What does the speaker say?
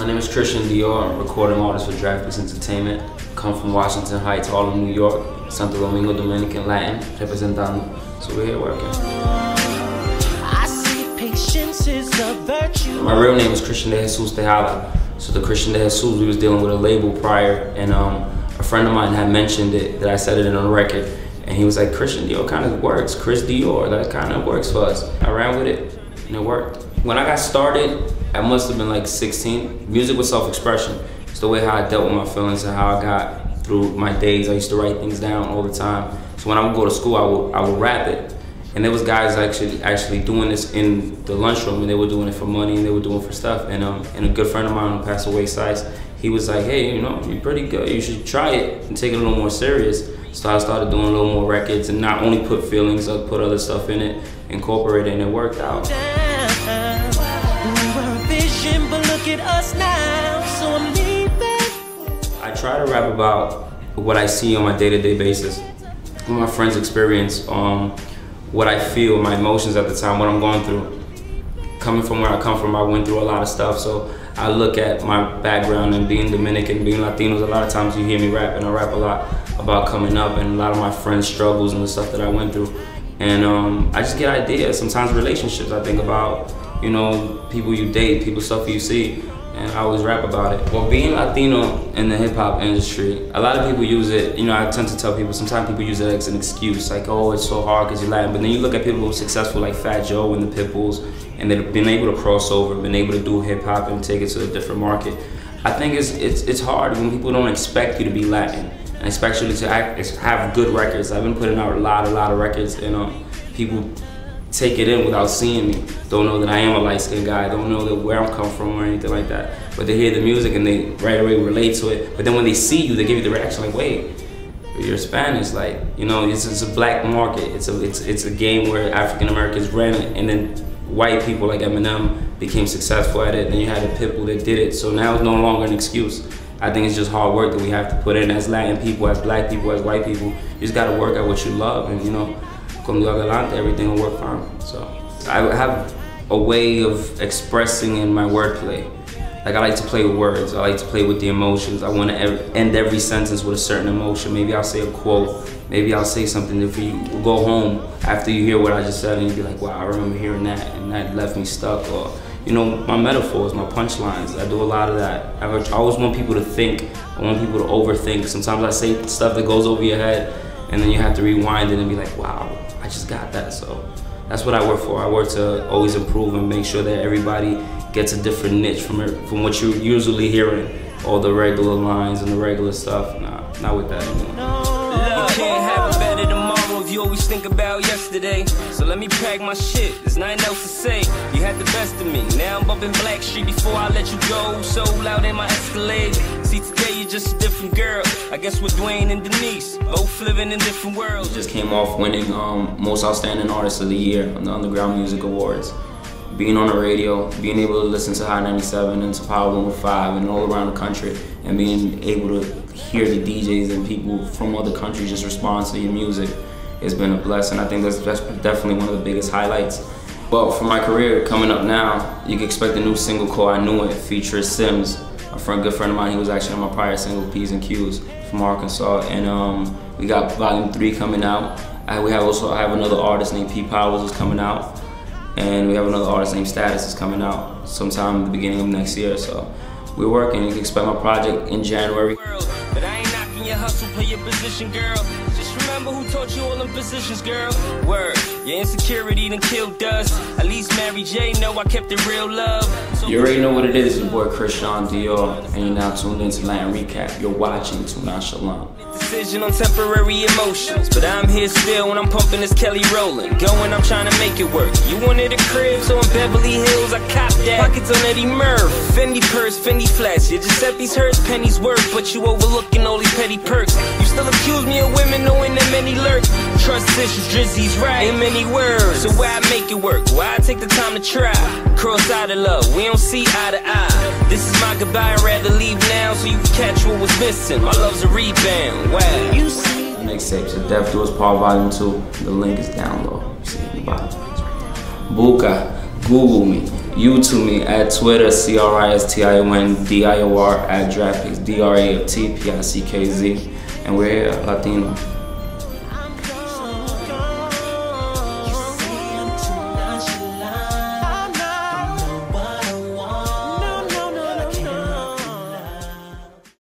My name is Cristion, I'm a recording artist for Draftpiece Entertainment. Come from Washington Heights, Harlem, New York, Santo Domingo, Dominican, Latin, representando. So we're here working. I see patience is a virtue. My real name is Cristion de Jesus Tejada. So the Cristion de Jesus, we was dealing with a label prior, and a friend of mine had mentioned it, that I said it on a record, and he was like, Cristion Dior kind of works, Chris Dior, that kind of works for us. I ran with it, and it worked. When I got started, I must have been like 16. Music was self-expression. It's the way how I dealt with my feelings and how I got through my days. I used to write things down all the time. So when I would go to school, I would rap it. And there was guys actually doing this in the lunchroom, and they were doing it for money, and they were doing it for stuff. And a good friend of mine who passed away, Sice, he was like, hey, you know, you're pretty good. You should try it and take it a little more serious. So I started doing a little more records and not only put feelings, I put other stuff in it, incorporate it, and it worked out. But look at us now, so I'm leaving. I try to rap about what I see on my day-to-day basis, what my friends experience, what I feel, my emotions at the time, what I'm going through. Coming from where I come from, I went through a lot of stuff, so I look at my background and being Dominican, being Latinos, a lot of times you hear me rap, and I rap a lot about coming up and a lot of my friends' struggles and the stuff that I went through. And I just get ideas, sometimes relationships, I think about, you know, people you date, people stuff you see, and I always rap about it. Well, being Latino in the hip hop industry, a lot of people use it, you know, I tend to tell people, sometimes people use it as an excuse, like, oh, it's so hard because you're Latin, but then you look at people who are successful like Fat Joe and the Pitbulls, and they've been able to cross over, been able to do hip hop and take it to a different market. I think it's hard when people don't expect you to be Latin, and especially to have good records. I've been putting out a lot of records, and people take it in without seeing me. Don't know that I am a light-skinned guy, don't know that where I'm come from or anything like that. But they hear the music and they right away relate to it. But then when they see you, they give you the reaction like, wait, you're Spanish, like, you know, it's a black market. It's a game where African Americans ran it, and then white people like Eminem became successful at it, and then you had a Pitbull that did it. So now it's no longer an excuse. I think it's just hard work that we have to put in as Latin people, as black people, as white people. You just gotta work at what you love, and you know, con Dios adelante, everything will work fine. So I have a way of expressing in my wordplay. Like, I like to play with words, I like to play with the emotions. I want to end every sentence with a certain emotion. Maybe I'll say a quote, maybe I'll say something that you go home after you hear what I just said and you'll be like, wow, I remember hearing that and that left me stuck. Or, you know, my metaphors, my punchlines, I do a lot of that. I always want people to think, I want people to overthink. Sometimes I say stuff that goes over your head and then you have to rewind it and be like, wow, I just got that. So that's what I work for. I work to always improve and make sure that everybody gets a different niche from what you're usually hearing, all the regular lines and the regular stuff. Nah, not with that anymore. You can't have a better tomorrow if you always think about yesterday. So let me pack my shit, there's nothing else to say. You had the best of me, now I'm bumping Black Street before I let you go. So loud in my Escalade. See, today you're just a different girl. I guess we're Dwayne and Denise, both living in different worlds. We just came off winning Most Outstanding Artist of the Year on the Underground Music Awards. Being on the radio, being able to listen to High 97 and to Power 105 and all around the country, and being able to hear the DJs and people from other countries just respond to your music has been a blessing. I think that's definitely one of the biggest highlights. Well, for my career coming up now, you can expect a new single called I Knew It, featuring Sims, a good friend of mine. He was actually on my prior single, P's and Q's, from Arkansas. And we got Volume 3 coming out. I have another artist named P. Powers is coming out. And we have another artist named Status is coming out sometime in the beginning of next year. So we're working. You can expect my project in January. But I ain't knocking your hustle, play your position, girl. Just remember who taught you all them positions, girl. Word, your insecurity done killed dust. At least Mary J know I kept it real love. So you already know what it is. Your boy Cristion Dior, and you're now tuned into Latin Recap. You're watching Too Nonchalant. Decision on temporary emotions, but I'm here still when I'm pumping this Kelly rolling. Going, I'm trying to make it work. You wanted a crib, so in Beverly Hills I copped that. Pockets on Eddie Murph, Fendi purse, Fendi flats. Yeah, Giuseppe's hers, pennies worth, but you overlooking all these petty perks. You still accuse me of women knowing that many lurk. Trust issues, Drizzy's right in many words. So why I make it work? Why I take the time to try? Cross out of love, we don't see eye to eye. This is my goodbye, I'd rather leave now so you can catch what was missing. My love's a rebound. Wow. The next tapes of Death Doors Part Volume 2. The link is down low. You see it in the bottom. Buka, Google me. YouTube me at Twitter, CRISTIONDIOR, at DraftPicks, DRAFTPICKZ, and we're here, Latino.